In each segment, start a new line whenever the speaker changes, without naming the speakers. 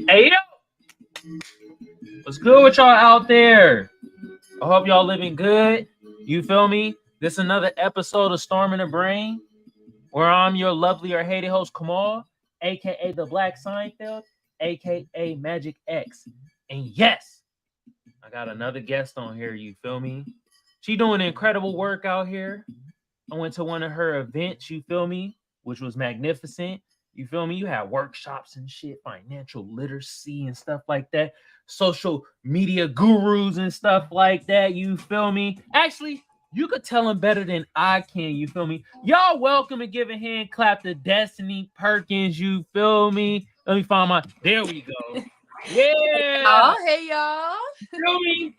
Hey, yo, what's good with y'all out there? I hope y'all living good. You feel me? This is another episode of Storm in the Brain, where I'm your lovely or hated host, Kamal, aka the Black Seinfeld, aka Magic X. And yes, I got another guest on here, you feel me? She doing incredible work out here. I went to one of her events, you feel me, which was magnificent. You feel me? You had workshops and shit, financial literacy and stuff like that, social media gurus and stuff like that. You feel me? Actually, you could tell them better than I can. You feel me? Y'all welcome and give a hand clap to Destini Perkins. You feel me? Let me find my. There we go. Yeah.
Hey y'all.
Feel me?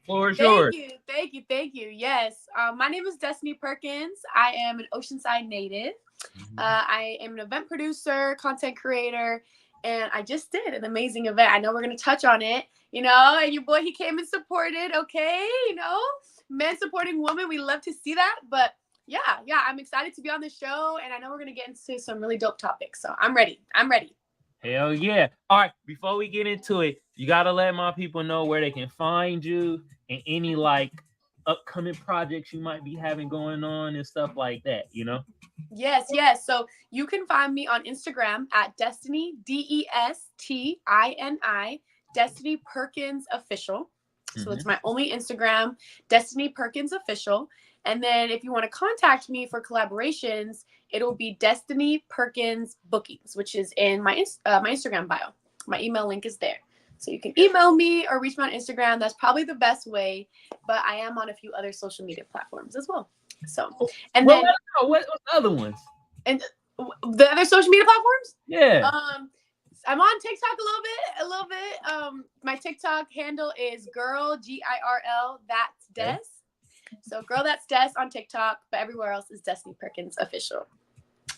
Floor is
Thank
yours.
you, thank you, thank you. Yes, my name is Destini Perkins. I am an Oceanside native. I am an event producer, content creator, and I just did an amazing event. I know we're gonna touch on it, and your boy, he came and supported. Okay, men supporting women. We love to see that. But yeah, I'm excited to be on the show, and I know we're gonna get into some really dope topics. So I'm ready.
Hell yeah. All right, before we get into it, you got to let my people know where they can find you and any like upcoming projects you might be having going on and stuff like that.
Yes. So you can find me on Instagram at Destini, Destini, Destini Perkins Official. So it's my only Instagram, Destini Perkins Official. And then if you want to contact me for collaborations, it'll be Destini Perkins Bookings, which is in my Instagram bio. My email link is there. So you can email me or reach me on Instagram. That's probably the best way. But I am on a few other social media platforms as well. So, and
Well,
then
what other ones?
and the other social media platforms?
Yeah.
I'm on TikTok a little bit. My TikTok handle is girl GIRL that's Des. Okay. So girl that's Des on TikTok, but everywhere else is Destini Perkins Official.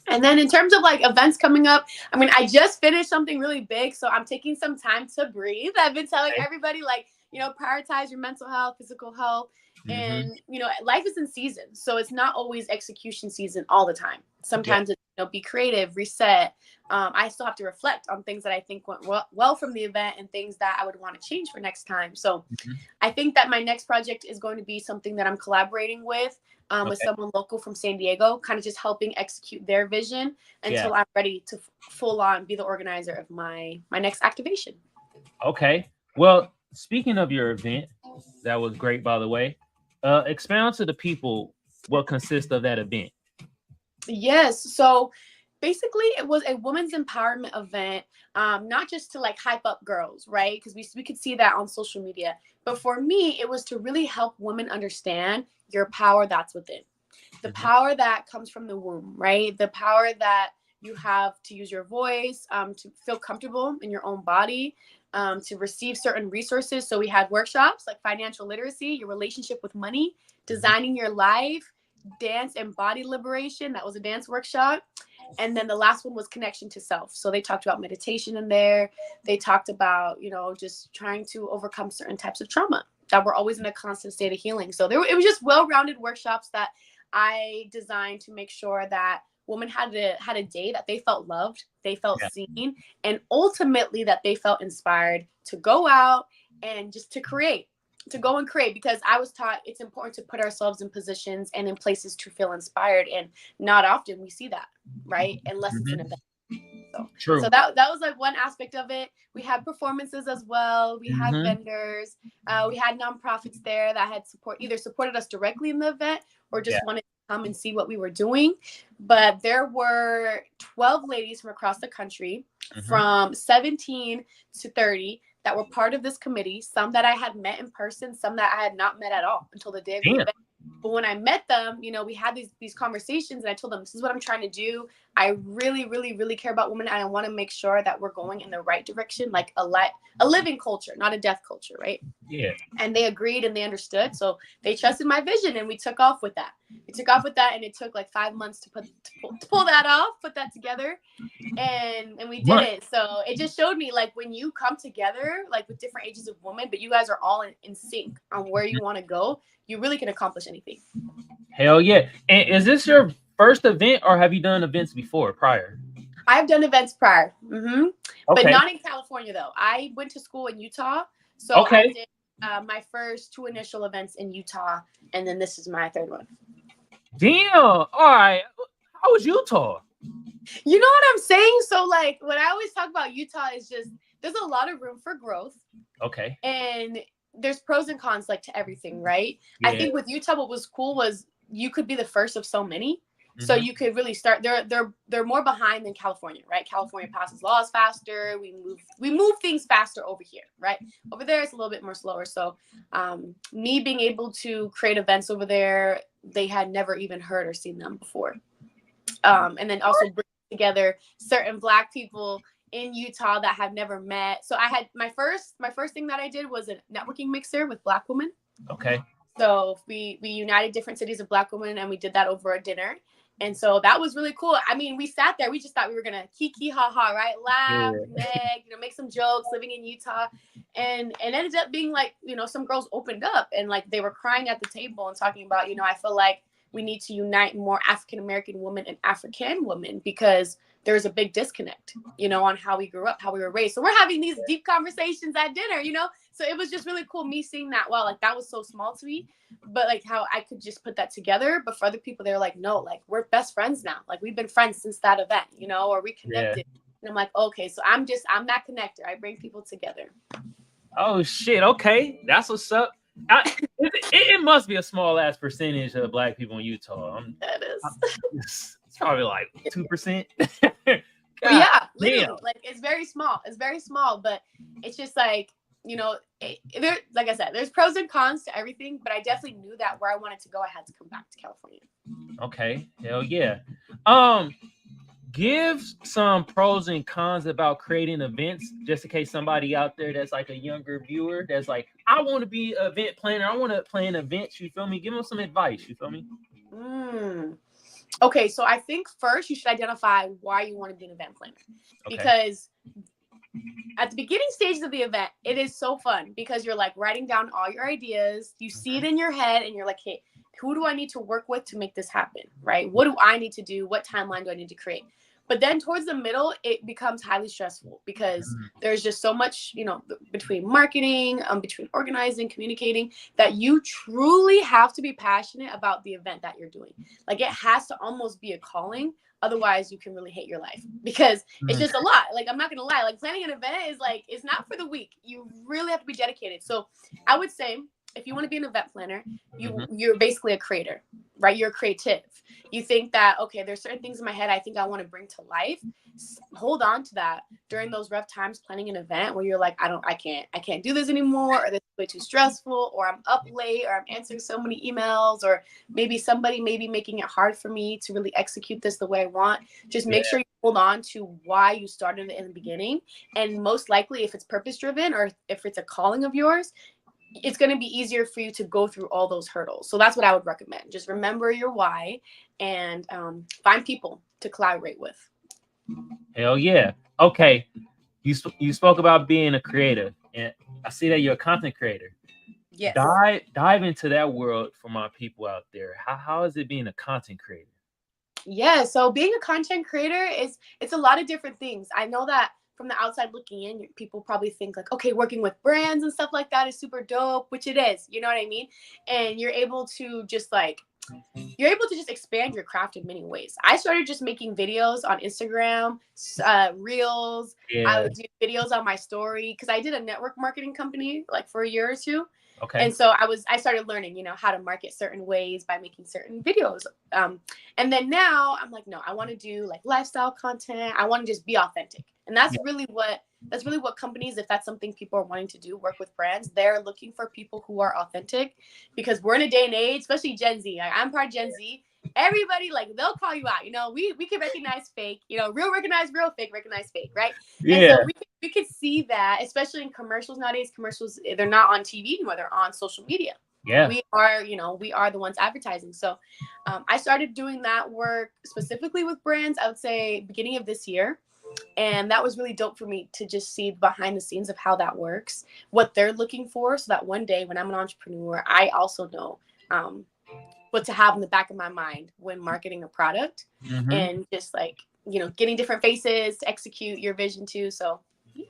And then in terms of like events coming up, I mean, I just finished something really big, so I'm taking some time to breathe. I've been telling everybody, like, prioritize your mental health, physical health, and life is in season, so it's not always execution season all the time. Sometimes it's be creative, reset. I still have to reflect on things that I think went well from the event and things that I would want to change for next time. So I think that my next project is going to be something that I'm collaborating with someone local from San Diego, kind of just helping execute their vision until I'm ready to full on be the organizer of my next activation.
Okay. Well, speaking of your event, that was great, by the way. Expound to the people what consists of that event.
Yes. So basically, it was a women's empowerment event, not just to like hype up girls, right? Because we could see that on social media. But for me, it was to really help women understand your power that's within. The power that comes from the womb, right? The power that you have to use your voice, to feel comfortable in your own body, to receive certain resources. So we had workshops like financial literacy, your relationship with money, designing your life, dance and body liberation. That was a dance workshop. And then the last one was connection to self. So they talked about meditation in there. They talked about, just trying to overcome certain types of trauma that were always in a constant state of healing. So it was just well-rounded workshops that I designed to make sure that women had a day that they felt loved, they felt seen, and ultimately that they felt inspired to go out and just to go and create, because I was taught it's important to put ourselves in positions and in places to feel inspired, and not often we see that, right? Unless it's an event.
True.
So that was like one aspect of it. We had performances as well. We had vendors. We had nonprofits there that had either supported us directly in the event or just wanted to come and see what we were doing. But there were 12 ladies from across the country, from 17 to 30, that were part of this committee. Some that I had met in person, some that I had not met at all until the day of the event. But when I met them, we had these conversations, and I told them, this is what I'm trying to do. I really, really, really care about women, and I want to make sure that we're going in the right direction, like a living culture, not a death culture, right?
Yeah.
And they agreed and they understood. So they trusted my vision, and we took off with that. And it took like 5 months to pull that off, put that together. And we did it. So it just showed me, like, when you come together, like with different ages of women, but you guys are all in sync on where you want to go, you really can accomplish anything.
Hell yeah. And is this your first event, or have you done events before prior?
I've done events prior, but
Okay.
not in California though. I went to school in Utah, so I
Okay.
did my first two initial events in Utah, and then this is my third one.
Damn. All right. How was Utah?
You know what I'm saying? So like, what I always talk about Utah is just there's a lot of room for growth,
Okay.
and there's pros and cons like to everything, right? I
Yeah.
think with Utah, what was cool was you could be the first of so many. So
Mhm.
you could really start. They're more behind than California, right? California passes laws faster. We move things faster over here, right? Over there, it's a little bit more slower. So, me being able to create events over there, they had never even heard or seen them before. And then also bring together certain Black people in Utah that have never met. So I had my first thing that I did was a networking mixer with Black women.
Okay.
So we united different cities of Black women, and we did that over a dinner. And so that was really cool. I mean, we sat there. We just thought we were gonna kiki ha ha, right? Laugh,
Yeah.
connect, make some jokes. Living in Utah, and ended up being like, some girls opened up and like they were crying at the table and talking about, I feel like we need to unite more African American women and African women because there's a big disconnect, on how we grew up, how we were raised. So we're having these deep conversations at dinner. So it was just really cool me seeing that. Wow, like that was so small to me, but like how I could just put that together. But for other people, they're like, no, like we're best friends now. Like we've been friends since that event, or we
Yeah.
connected. And I'm like, okay, so I'm that connector. I bring people together.
Oh shit. Okay. That's what's up. It must be a small ass percentage of Black people in Utah.
That is.
It's probably like 2%.
But
God
yeah,
damn.
literally, like it's very small. It's very small, but it's just like, there, like I said, there's pros and cons to everything. But I definitely knew that where I wanted to go, I had to come back to California.
Okay. Hell yeah. Um, give some pros and cons about creating events, just in case somebody out there that's like a younger viewer that's like, I want to be an event planner. I want to plan events. You feel me? Give them some advice. You feel me?
Mm. Okay, so I think first you should identify why you want to be an event planner,
Okay.
because at the beginning stages of the event, it is so fun because you're like writing down all your ideas. You see it in your head and you're like, hey, who do I need to work with to make this happen? Right? What do I need to do? What timeline do I need to create? But then towards the middle, it becomes highly stressful because there's just so much, between marketing, between organizing, communicating, that you truly have to be passionate about the event that you're doing. Like it has to almost be a calling. Otherwise, you can really hate your life because it's just a lot. Like, I'm not going to lie. Like, planning an event is like, it's not for the weak. You really have to be dedicated. So I would say if you want to be an event planner, you're basically a creator, right? You're creative. You think that, okay, there's certain things in my head I think I want to bring to life. Hold on to that during those rough times planning an event where you're like, I can't do this anymore, or this is way too stressful, or I'm up late, or I'm answering so many emails, or maybe somebody may be making it hard for me to really execute this the way I want. Just make sure you hold on to why you started it in the beginning. And most likely, if it's purpose driven or if it's a calling of yours, it's going to be easier for you to go through all those hurdles. So that's what I would recommend. Just remember your why and find people to collaborate with.
Hell yeah. Okay. You spoke about being a creator, and I see that you're a content creator.
Yes.
Dive into that world for my people out there. How is it being a content creator?
Yeah. So being a content creator it's a lot of different things. I know that from the outside looking in, people probably think like, okay, working with brands and stuff like that is super dope, which it is. You know what I mean? And you're able to just expand your craft in many ways. I started just making videos on Instagram, reels. I
Yeah.
would do videos on my story because I did a network marketing company like for a year or two.
Okay.
And so I started learning, how to market certain ways by making certain videos. And then now I'm like, no, I want to do like lifestyle content. I want to just be authentic. And that's really what companies, if that's something people are wanting to do, work with brands, they're looking for people who are authentic, because we're in a day and age, especially Gen Z. Like, I'm part Gen Z. Everybody, like, they'll call you out. We can recognize fake, real recognize real, fake recognize fake, right?
Yeah.
And so we could see that, especially in commercials nowadays. Commercials, they're not on TV anymore, they're on social media.
Yeah.
We are the ones advertising. So I started doing that work specifically with brands, I would say beginning of this year. And that was really dope for me to just see behind the scenes of how that works, what they're looking for, so that one day when I'm an entrepreneur, I also know what to have in the back of my mind when marketing a product, and just like getting different faces to execute your vision too. So yeah.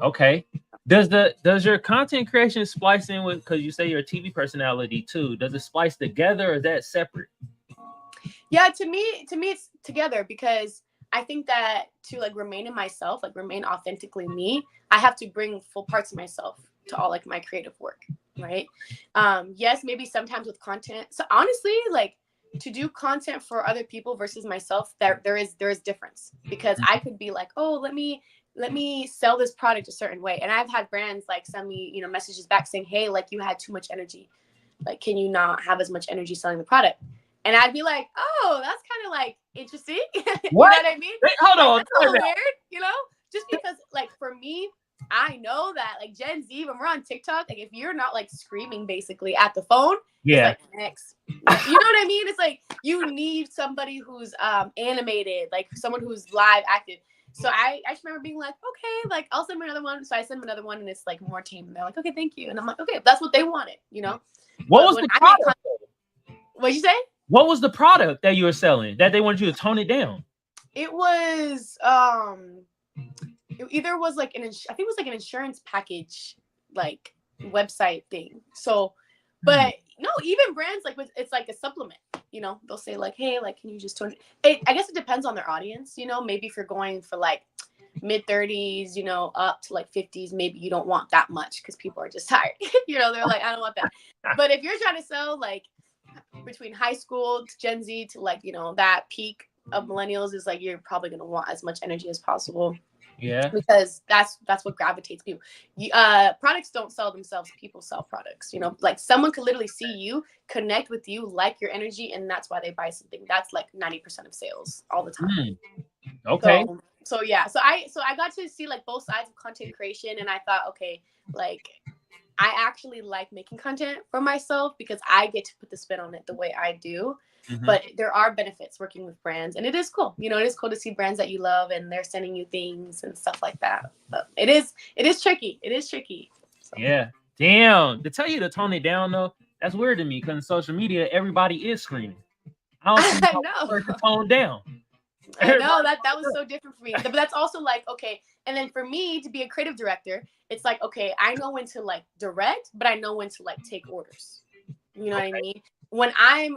Okay. Does your content creation splice in with, because you say you're a TV personality too? Does it splice together, or is that separate?
Yeah, to me it's together, because I think that to like remain in myself, like remain authentically me, I have to bring full parts of myself to all like my creative work, right? Yes, maybe sometimes with content. So honestly, like to do content for other people versus myself, there is difference, because I could be like, oh, let me sell this product a certain way, and I've had brands like send me messages back saying, hey, like you had too much energy, like can you not have as much energy selling the product? And I'd be like, oh, that's kind of like interesting. You know what I mean?
Wait, hold
like,
on.
that's a little weird, just because like for me, I know that like Gen Z, when we're on TikTok, like if you're not like screaming basically at the phone, it's like next. You know what I mean? It's like you need somebody who's animated, like someone who's live active. So I just remember being like, okay, like I'll send them another one. So I send them another one, and it's like more tame. And they're like, okay, thank you. And I'm like, okay, that's what they wanted,
What was the product?
What'd you say?
What was the product that you were selling that they wanted you to tone it down?
It was it either was like I think it was like an insurance package like website thing. So, but no, even brands like it's like a supplement. They'll say like, hey, like can you just tone it? I guess it depends on their audience. Maybe if you're going for like mid 30s, up to like 50s, maybe you don't want that much because people are just tired. They're like, I don't want that. But if you're trying to sell like between high school to Gen Z to like that peak of millennials, is like you're probably going to want as much energy as possible.
Yeah,
because that's what gravitates people. Products don't sell themselves, people sell products. Like someone could literally see you, connect with you, like your energy, and that's why they buy something. That's like 90% of sales all the time.
Okay.
So yeah, so I got to see like both sides of content creation, and I thought, okay, like I actually like making content for myself because I get to put the spin on it the way I do. But there are benefits working with brands, and it is cool. It is cool to see brands that you love and they're sending you things and stuff like that. But it is tricky. It is tricky.
So. Yeah. Damn. To tell you to tone it down though, that's weird to me because in social media everybody is screaming. I don't see how to tone down.
I know that was so different for me. But that's also like, okay. And then for me to be a creative director, it's like, okay, I know when to like direct, but I know when to like take orders. You know what I mean? When I'm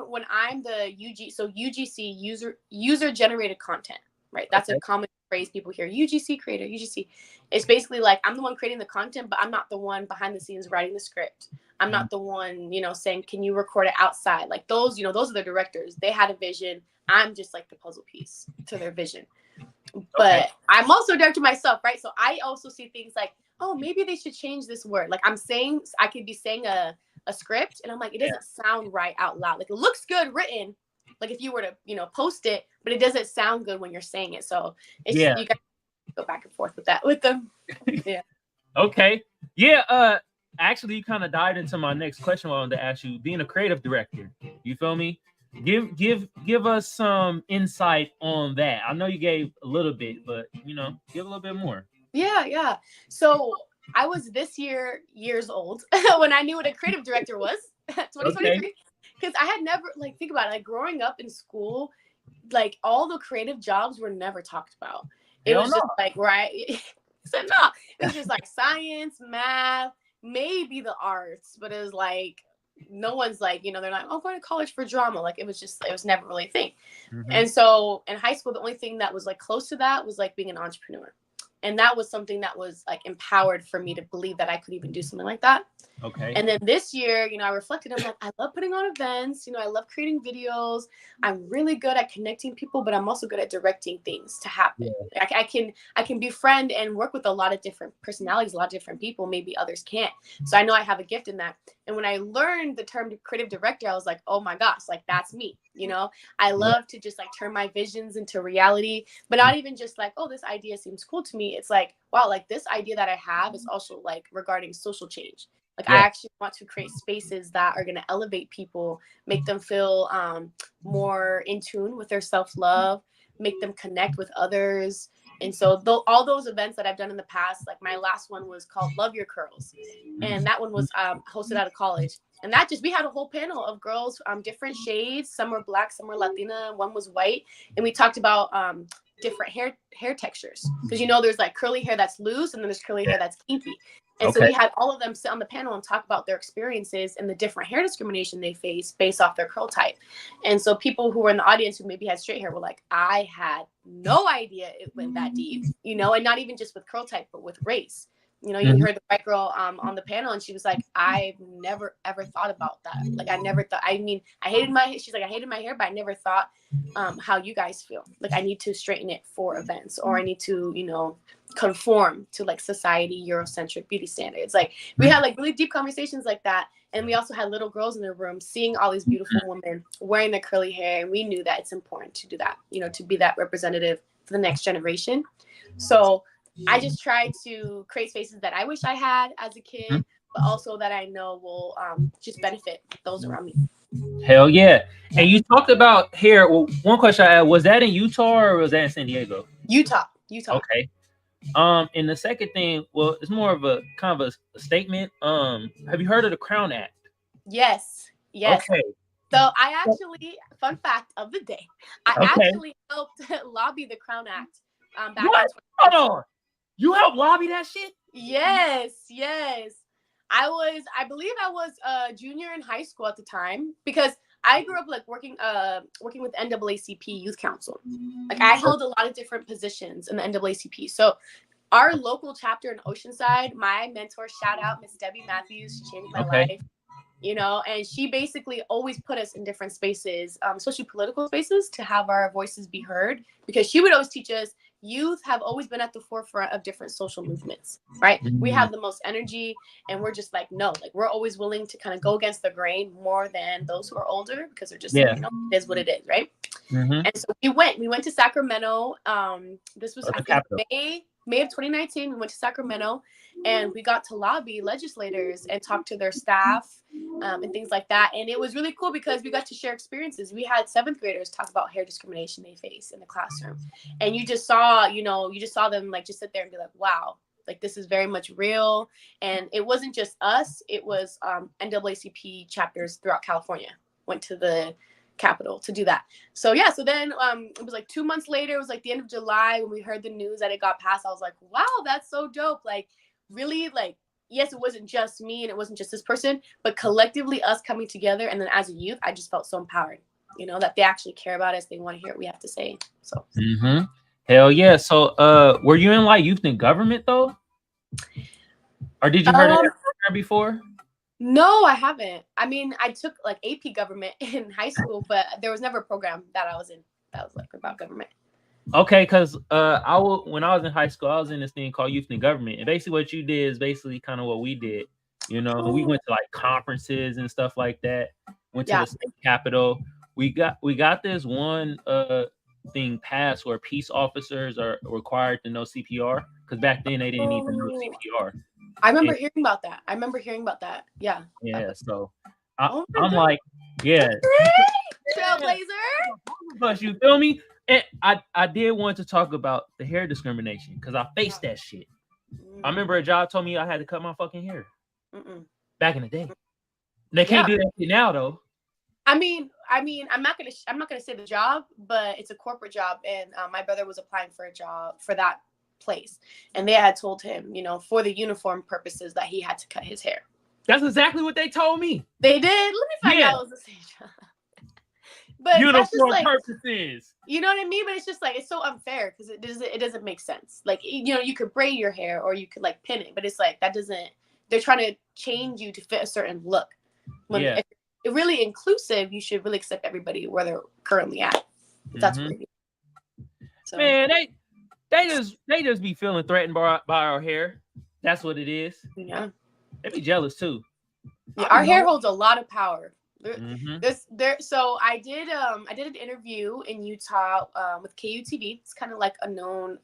the UGC, user generated content, right? That's a common phrase people hear. UGC creator, UGC. It's basically like I'm the one creating the content, but I'm not the one behind the scenes writing the script. I'm not the one, saying, can you record it outside? Like those, those are the directors. They had a vision. I'm just like the puzzle piece to their vision. But I'm also directing myself, right? So I also see things like, oh, maybe they should change this word. Like I could be saying a script, and I'm like, it doesn't sound right out loud. Like it looks good written, like if you were to post it, but it doesn't sound good when you're saying it. So it's just, you got to go back and forth with that with them. Yeah.
Okay. Yeah. Actually, you kind of dived into my next question I wanted to ask you. Being a creative director, you feel me? Give us some insight on that. I know you gave a little bit, but give a little bit more.
Yeah. So I was this years old when I knew what a creative director was. 2023. Because I had never, like, think about it, like growing up in school, like all the creative jobs were never talked about. It was just like, right. So no, it was just like science, math, maybe the arts, but it was like no one's like, they're like, oh, going to college for drama. Like it was never really a thing. And so in high school, the only thing that was like close to that was like being an entrepreneur. And that was something that was like empowered for me to believe that I could even do something like that.
Okay.
And then this year, I reflected, I'm like, I love putting on events, I love creating videos. I'm really good at connecting people, but I'm also good at directing things to happen. Yeah. I can befriend and work with a lot of different personalities, a lot of different people, maybe others can't. So I know I have a gift in that. And when I learned the term creative director, I was like, oh my gosh, like that's me. I love to just like turn my visions into reality, but not even just like, oh, this idea seems cool to me. It's like, wow, like this idea that I have is also like regarding social change. Like I actually want to create spaces that are going to elevate people, make them feel more in tune with their self-love, make them connect with others. And so all those events that I've done in the past, like my last one was called Love Your Curls. And that one was hosted out of college. And that we had a whole panel of girls, different shades. Some were Black, some were Latina, one was white. And we talked about different hair textures, because there's like curly hair that's loose, and then there's curly hair that's kinky. And so
Okay.
we had all of them sit on the panel and talk about their experiences and the different hair discrimination they face based off their curl type. And so people who were in the audience who maybe had straight hair were like, I had no idea it went that deep, and not even just with curl type, but with race. You heard the white girl on the panel, and she was like, I've never ever thought about that. Like, I never thought, I hated my, she's like, I hated my hair, but I never thought how you guys feel. Like, I need to straighten it for events, or I need to, conform to like society Eurocentric beauty standards. Like, we had like really deep conversations like that. And we also had little girls in the room seeing all these beautiful women wearing their curly hair. And we knew that it's important to do that, to be that representative for the next generation. So I just try to create spaces that I wish I had as a kid, but also that I know will just benefit those around me.
Hell yeah. And you talked about hair. Well, one question I had, was that in Utah or was that in San Diego?
Utah.
Okay. And the second thing, well, it's more of a kind of a statement. Have you heard of the Crown Act?
Yes.
Okay.
So I actually, fun fact of the day, I actually helped lobby the Crown Act back in 2020.
Hold on. You helped lobby that shit?
Yes. I believe I was a junior in high school at the time, because I grew up like working with NAACP Youth Council. Like, I held a lot of different positions in the NAACP. So our local chapter in Oceanside, my mentor, shout out Miss Debbie Matthews, she changed my life. And she basically always put us in different spaces, especially political spaces, to have our voices be heard, because she would always teach us, youth have always been at the forefront of different social movements, right? We have the most energy, and we're just like, no, like, we're always willing to kind of go against the grain more than those who are older, because they're just like, it is what it is, right? And so we went to Sacramento. This was, I think, May of 2019. We went to Sacramento, and we got to lobby legislators and talk to their staff and things like that. And it was really cool because we got to share experiences. We had 7th graders talk about hair discrimination they face in the classroom. And you just saw them like just sit there and be like, wow, like, this is very much real. And it wasn't just us. It was NAACP chapters throughout California went to the Capitol to do that. So yeah, so then it was like 2 months later, it was like the end of July when we heard the news that it got passed. I was like, wow, that's so dope. Like, really, like, yes, it wasn't just me and it wasn't just this person, but collectively us coming together. And then as a youth, I just felt so empowered, that they actually care about us. They want to hear what we have to say. So
hell yeah. So were you in like youth and government though? Or did you heard of that before?
No, I haven't. I mean, I took like AP government in high school, but there was never a program that I was in that was like about government.
Okay, because when I was in high school, I was in this thing called Youth and Government, and basically what you did is basically kind of what we did. We went to like conferences and stuff like that. Went to the state capitol. We got this one thing passed where peace officers are required to know CPR, because back then they didn't even know CPR.
I remember hearing about that. Yeah.
Yeah. So I'm like, yeah.
Trailblazer.
But you feel me? And I did want to talk about the hair discrimination because I faced that shit. I remember a job told me I had to cut my fucking hair back in the day. They can't do that shit now though.
I mean, I'm not gonna say the job, but it's a corporate job, and my brother was applying for a job for that place, and they had told him, for the uniform purposes, that he had to cut his hair.
That's exactly what they told me.
They did. Let me find out it was the same job. But
uniform
like,
purposes.
You know what I mean? But it's just like, it's so unfair because it doesn't make sense. Like, you could braid your hair or you could like pin it, but it's like that doesn't. They're trying to change you to fit a certain look. When if it's really inclusive, you should really accept everybody where they're currently at. That's what it is. So. Man,
they just be feeling threatened by our hair. That's what it is.
Yeah.
They be jealous too.
Yeah, our hair holds a lot of power. So I did an interview in Utah with KUTV. It's kind of like a known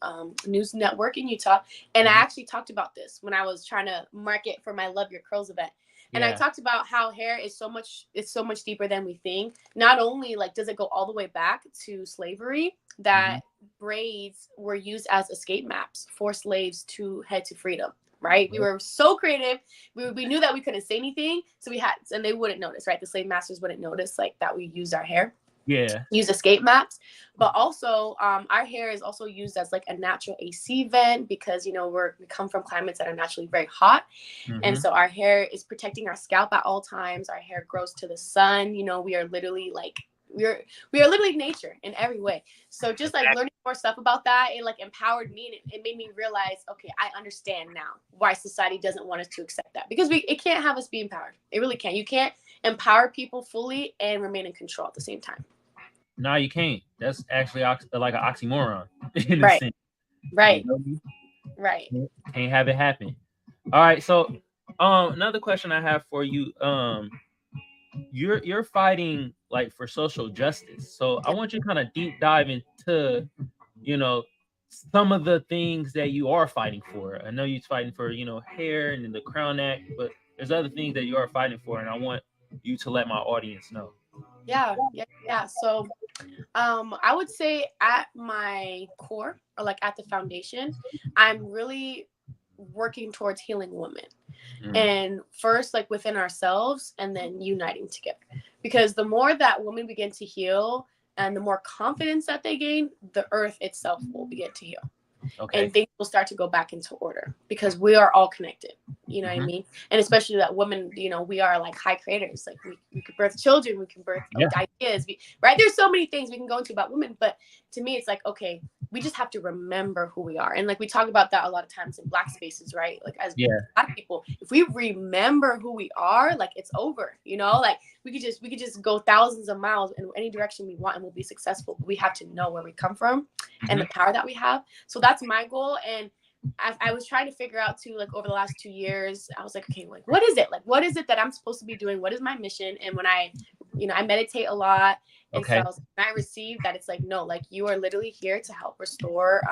news network in Utah, and I actually talked about this when I was trying to market for my Love Your Curls event. And I talked about how hair is so much deeper than we think. Not only like does it go all the way back to slavery, that braids were used as escape maps for slaves to head to freedom. Right. We were so creative. We knew that we couldn't say anything. So and they wouldn't notice, right? The slave masters wouldn't notice like that we used our hair.
Yeah.
use escape mats. But also our hair is also used as like a natural AC vent because, you know, we come from climates that are naturally very hot. And so our hair is protecting our scalp at all times. Our hair grows to the sun. You know, we are literally like we are literally nature in every way. So just like learning more stuff about that, it like empowered me, and it made me realize, okay, I understand now why society doesn't want us to accept that, because it can't have us be empowered. It really can't. You can't empower people fully and remain in control at the same time.
No, you can't. That's actually like an oxymoron in a
Right.
sense.
Right.
You know?
Right.
Can't have it happen. All right. So, another question I have for you. You're fighting like for social justice. So I want you to kind of deep dive into, you know, some of the things that you are fighting for. I know you're fighting for, you know, hair and then the Crown Act, but there's other things that you are fighting for, and I want you to let my audience know.
Yeah. So I would say at my core, or like at the foundation, I'm really working towards healing women. And first, like within ourselves, and then uniting together. Because the more that women begin to heal and the more confidence that they gain, the earth itself will begin to heal.
Okay.
And things will start to go back into order because we are all connected. You know what I mean? And especially that women, you know, we are like high creators. Like we could birth children, we can birth ideas, right? There's so many things we can go into about women, but to me, it's like, okay, we just have to remember who we are. And like we talk about that a lot of times in Black spaces, right? Like as Black people, if we remember who we are, like it's over, you know, like we could just go thousands of miles in any direction we want and we'll be successful. But we have to know where we come from and the power that we have. So that's my goal. And I was trying to figure out too, like over the last 2 years, I was like, okay, like what is it? Like, what is it that I'm supposed to be doing? What is my mission? And when I meditate a lot. And so I received that, it's like, no, like you are literally here to help restore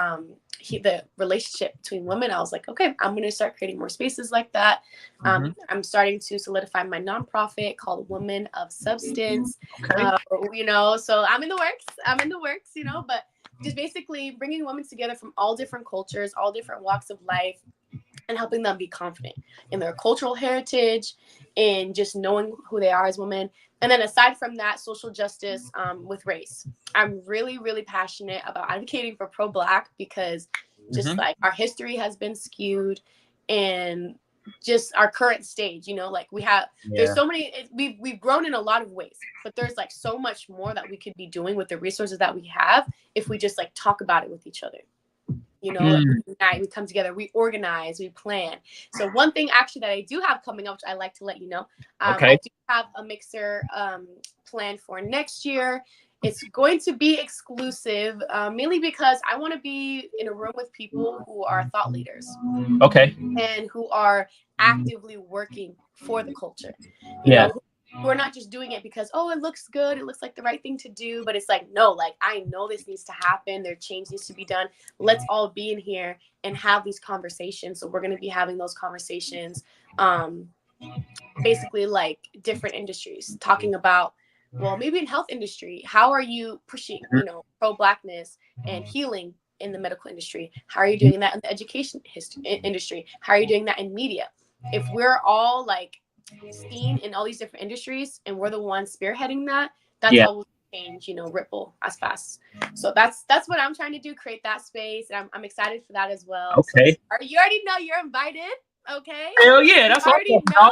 the relationship between women. I was like, okay, I'm going to start creating more spaces like that. I'm starting to solidify my nonprofit called Women of Substance. You know, so I'm in the works, you know, but just basically bringing women together from all different cultures, all different walks of life, and helping them be confident in their cultural heritage and just knowing who they are as women. And then aside from that, social justice with race. I'm really, really passionate about advocating for pro-Black because just like our history has been skewed and just our current stage, you know, like there's so many, we've grown in a lot of ways, but there's like so much more that we could be doing with the resources that we have if we just like talk about it with each other. You know, like we unite, we come together, we organize, we plan. So one thing actually that I do have coming up, which I like to let you know, I do have a mixer planned for next year. It's going to be exclusive, mainly because I want to be in a room with people who are thought leaders. And who are actively working for the culture. You know, who are not just doing it because, oh, it looks good, it looks like the right thing to do, but it's like, no, like I know this needs to happen, their change needs to be done. Let's all be in here and have these conversations. So we're going to be having those conversations, basically like different industries, talking about, well, maybe in health industry, how are you pushing, you know, pro-Blackness and healing in the medical industry? How are you doing that in the education industry? How are you doing that in media? If we're all like seen in all these different industries and we're the ones spearheading that, that's how we'll change, you know, ripple as fast. So that's what I'm trying to do, create that space, and I'm excited for that as well. So you already know you're invited. Okay.
Hell yeah, that's
you already know.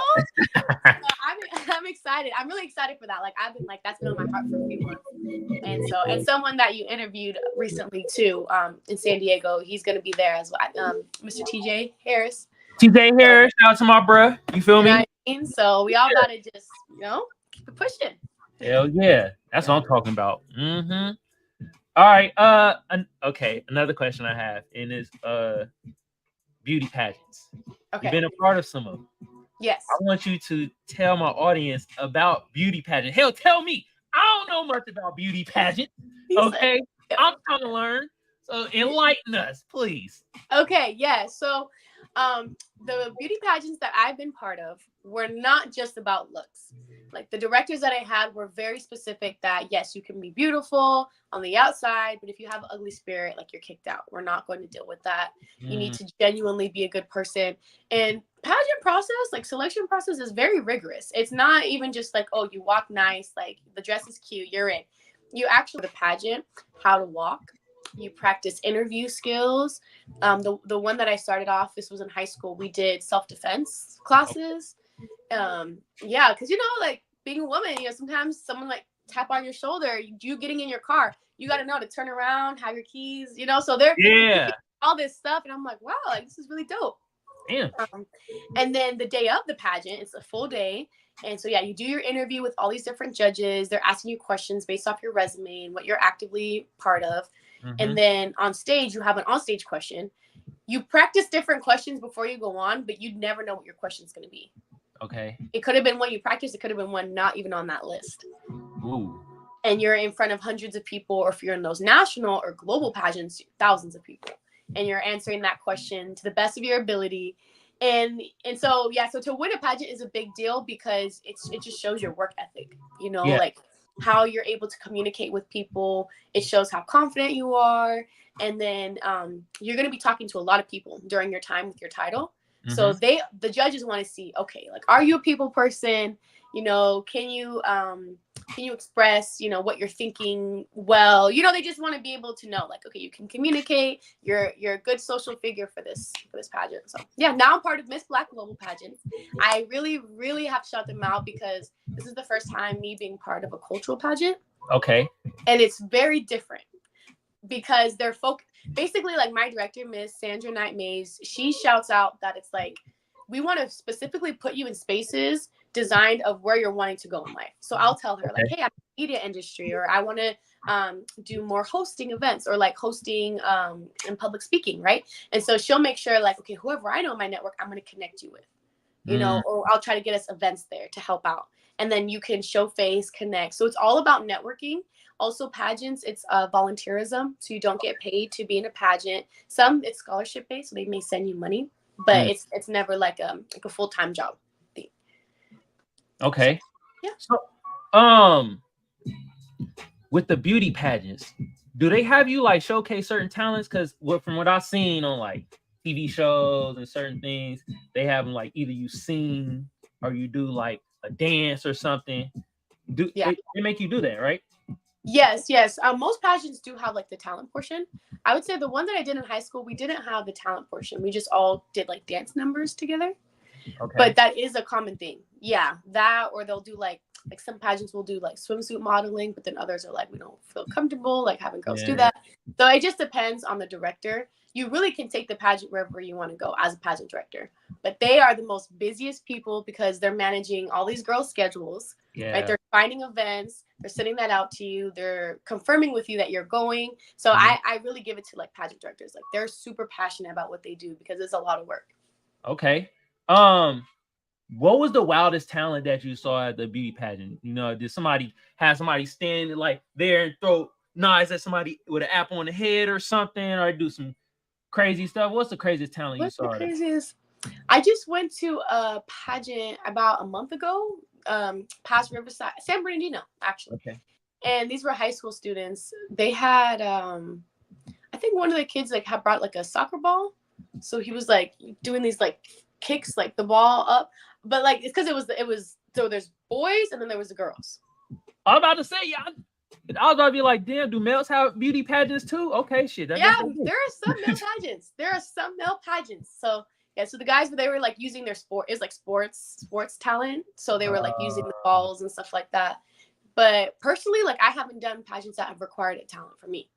So I'm excited. I'm really excited for that. Like I've been like, that's been on my heart for a few months. And someone that you interviewed recently too, in San Diego, he's gonna be there as well. Mr. TJ Harris.
TJ Harris, shout out to my bruh. You feel me?
Know what I mean? So we all gotta just, you know, keep it pushing.
Hell yeah, that's what I'm talking about. All right. Okay. Another question I have is beauty pageants. You've been a part of some of them.
Yes.
I want you to tell my audience about beauty pageant. Hell, tell me. I don't know much about beauty pageant. Okay. I'm trying to learn. So enlighten us, please.
Okay. Yeah. So the beauty pageants that I've been part of were not just about looks. Like the directors that I had were very specific that yes, you can be beautiful on the outside, but if you have an ugly spirit, like you're kicked out. We're not going to deal with that. You need to genuinely be a good person. And pageant process, like selection process, is very rigorous. It's not even just like, oh, you walk nice, like the dress is cute, you're in. You actually the pageant, how to walk. You practice interview skills. The one that I started off, this was in high school. We did self-defense classes. Yeah, because like being a woman, sometimes someone like tap on your shoulder, you getting in your car, you got to know to turn around, have your keys, so they're
Yeah.
all this stuff, and I'm like, wow, like this is really dope.
Yeah.
And then the day of the pageant, it's a full day. And so, you do your interview with all these different judges. They're asking you questions based off your resume and what you're actively part of.
Mm-hmm.
And then on stage, you have an on-stage question. You practice different questions before you go on, but you'd never know what your question's going to be.
Okay.
It could have been one you practiced. It could have been one not even on that list.
Ooh.
And you're in front of hundreds of people, or if you're in those national or global pageants, thousands of people. And you're answering that question to the best of your ability. And so to win a pageant is a big deal because it just shows your work ethic, like how you're able to communicate with people. It shows how confident you are. And then you're going to be talking to a lot of people during your time with your title. Mm-hmm. So the judges want to see, okay, like, are you a people person? Can you express, what you're thinking? Well, they just want to be able to know, like, okay, you can communicate. You're a good social figure for this pageant. So yeah, now I'm part of Miss Black Global Pageant. I really, really have to shout them out because this is the first time me being part of a cultural pageant.
Okay.
And it's very different because they're basically, like, my director, Miss Sandra Knight Mays, she shouts out that it's like, we want to specifically put you in spaces designed of where you're wanting to go in life. So I'll tell her, like, hey, I'm in the media industry, or I want to do more hosting events, or like hosting and public speaking, right? And so she'll make sure, like, okay, whoever I know in my network, I'm going to connect you with, or I'll try to get us events there to help out. And then you can show face, connect. So it's all about networking. Also, pageants, it's volunteerism. So you don't get paid to be in a pageant. Some, it's scholarship based, so they may send you money, but it's never like a full-time job thing.
Okay.
Yeah.
So, with the beauty pageants, do they have you like showcase certain talents? Because from what I've seen on like TV shows and certain things, they have them like either you sing or you do like a dance or something. They make you do that, right?
Yes. Most pageants do have like the talent portion. I would say the one that I did in high school, we didn't have the talent portion. We just all did like dance numbers together. Okay. But that is a common thing. Yeah, that, or they'll do like some pageants will do like swimsuit modeling, but then others are like, we don't feel comfortable like having girls do that. So it just depends on the director. You really can take the pageant wherever you want to go as a pageant director, but they are the most busiest people because they're managing all these girls' schedules. Yeah. Right? They're finding events. They're sending that out to you. They're confirming with you that you're going. So I really give it to like pageant directors. Like, they're super passionate about what they do because it's a lot of work.
Okay. What was the wildest talent that you saw at the beauty pageant? Did somebody have somebody stand like there and throw knives at somebody with an apple on the head or something, or do some crazy stuff? What's the craziest talent you saw?
What's the craziest? I just went to a pageant about a month ago, past Riverside, San Bernardino, actually. Okay. And these were high school students. They had, I think one of the kids like had brought like a soccer ball, so he was like doing these like kicks, like the ball up. But like, it's because it was so there's boys and then there was the girls.
I was about to say, I was about to be like, damn, do males have beauty pageants too? Okay, shit.
There are some male pageants. There are some male pageants. So yeah, so the guys, they were like using their sports talent. So they were like using the balls and stuff like that. But personally, like, I haven't done pageants that have required a talent for me.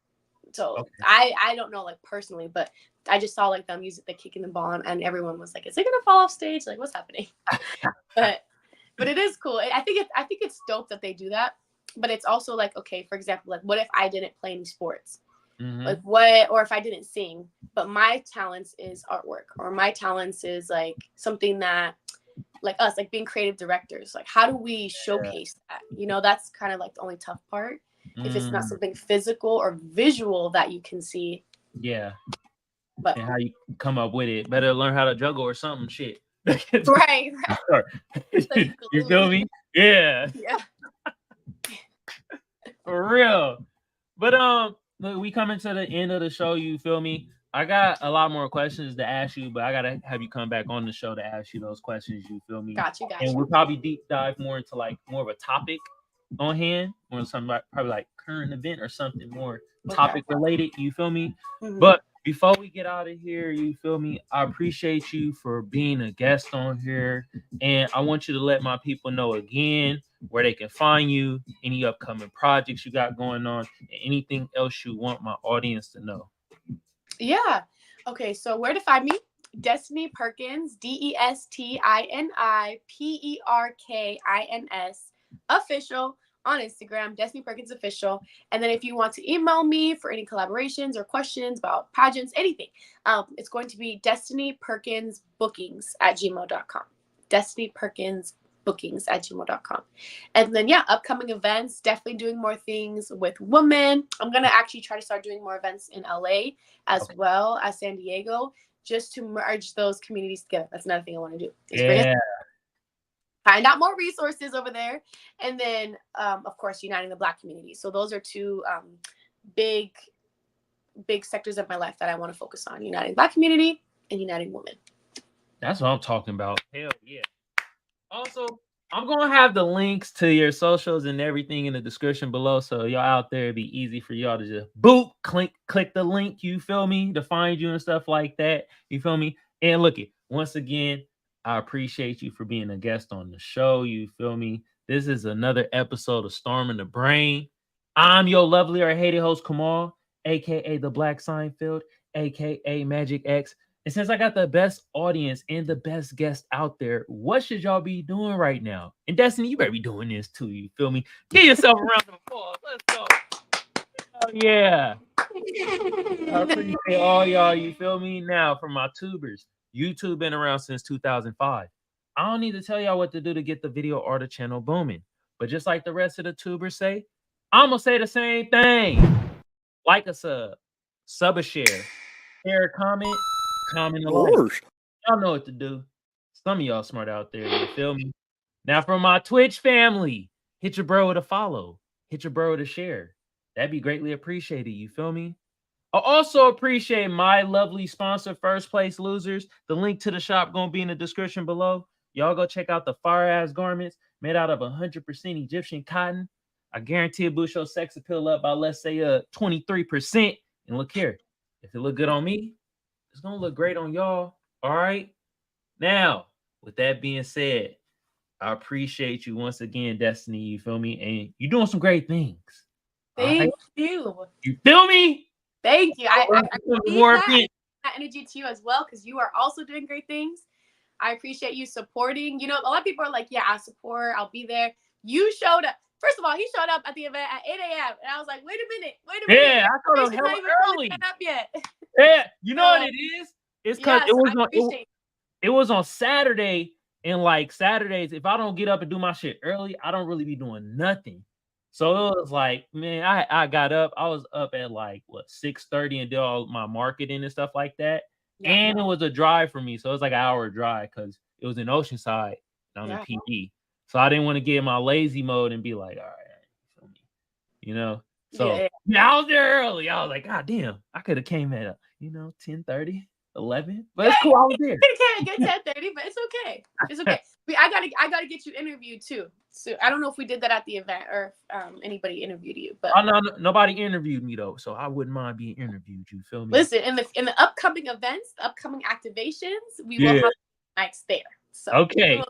So I don't know, like, personally, but I just saw like them use the kicking the ball, and everyone was like, "Is it gonna fall off stage? Like, what's happening?" but it is cool. I think it's dope that they do that. But it's also like, okay, for example, like, what if I didn't play any sports? Like, or if I didn't sing, but my talents is artwork, or my talents is like something that, like us, like being creative directors. Like, how do we showcase that? That's kind of like the only tough part. If it's not something physical or visual that you can see.
Yeah.
But
and how you come up with it. Better learn how to juggle or something. Shit.
Right.
You feel me? Yeah.
Yeah.
For real. But look, we coming to the end of the show. You feel me? I got a lot more questions to ask you, but I gotta have you come back on the show to ask you those questions. You feel me?
Gotcha.
And we'll probably deep dive more into like more of a topic on hand, or something probably like current event or something more topic related. You feel me?
Mm-hmm.
But before we get out of here, you feel me? I appreciate you for being a guest on here, and I want you to let my people know again where they can find you, any upcoming projects you got going on, and anything else you want my audience to know.
Yeah. Okay. So where to find me? Destini Perkins, DestiniPerkins official on Instagram, Destini Perkins official. And then if you want to email me for any collaborations or questions about pageants, anything, it's going to be DestiniPerkinsBookings@gmail.com. DestiniPerkinsBookings@gmail.com. And then, yeah, upcoming events, definitely doing more things with women. I'm going to actually try to start doing more events in LA as well as San Diego, just to merge those communities together. That's another thing I want to do. Find out more resources over there. And then, of course, uniting the Black community. So those are two big sectors of my life that I want to focus on: uniting the Black community and uniting women.
That's what I'm talking about. Hell yeah. Also, I'm going to have the links to your socials and everything in the description below. So y'all out there, it'd be easy for y'all to just click the link, you feel me, to find you and stuff like that. You feel me? And look it, once again, I appreciate you for being a guest on the show. You feel me? This is another episode of Storming the Brain. I'm your lovely or hated host, Kamal, aka the Black Seinfeld, aka Magic X. And since I got the best audience and the best guest out there, what should y'all be doing right now? And Destiny, you better be doing this too. You feel me? Give yourself a round of applause. Let's go. Oh yeah. I appreciate all y'all. You feel me? Now, for my tubers, YouTube been around since 2005. I don't need to tell y'all what to do to get the video or the channel booming. But just like the rest of the tubers say, I'm gonna say the same thing. Like a sub a share a comment a like. Y'all know what to do. Some of y'all smart out there, you feel me? Now for my Twitch family, hit your bro with a follow, hit your bro with a share. That'd be greatly appreciated, you feel me? I also appreciate my lovely sponsor, First Place Losers. The link to the shop gonna be in the description below. Y'all go check out the fire ass garments made out of 100% Egyptian cotton. I guarantee it boost your sex appeal up by, let's say, 23%. And look here, if it look good on me, it's gonna look great on y'all. All right. Now, with that being said, I appreciate you once again, Destiny. You feel me? And you're doing some great things.
Thank you.
You feel me?
Thank you. I more that energy to you as well, because you are also doing great things. I appreciate you supporting. You know, a lot of people are like, yeah, I support, I'll be there. You showed up. First of all, he showed up at the event at 8 a.m. And I was like, wait a minute.
Yeah, I thought it was hella early.
Up yet.
Yeah, you know what it is? It's because it was on Saturday. And like Saturdays, if I don't get up and do my shit early, I don't really be doing nothing. So it was like, man, I got up. I was up at like 6:30 and did all my marketing and stuff like that. Yeah. And it was a drive for me. So it was like an hour drive because it was in Oceanside and I'm in PD. So I didn't want to get in my lazy mode and be like, all right, you know. So yeah, I was there early. I was like, God damn, I could have came at 10:30. 11, but it's cool. I was there.
You can't get 10:30, but it's okay. It's okay. I gotta get you interviewed too. So I don't know if we did that at the event or if anybody interviewed you, but
nobody interviewed me though, so I wouldn't mind being interviewed. You feel me?
Listen, in the upcoming events, the upcoming activations, we will have mics there. So
okay,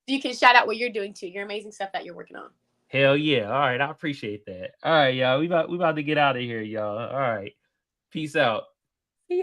you can shout out what you're doing too. Your amazing stuff that you're working on.
Hell yeah! All right, I appreciate that. All right, y'all, we about to get out of here, y'all. All right, peace out.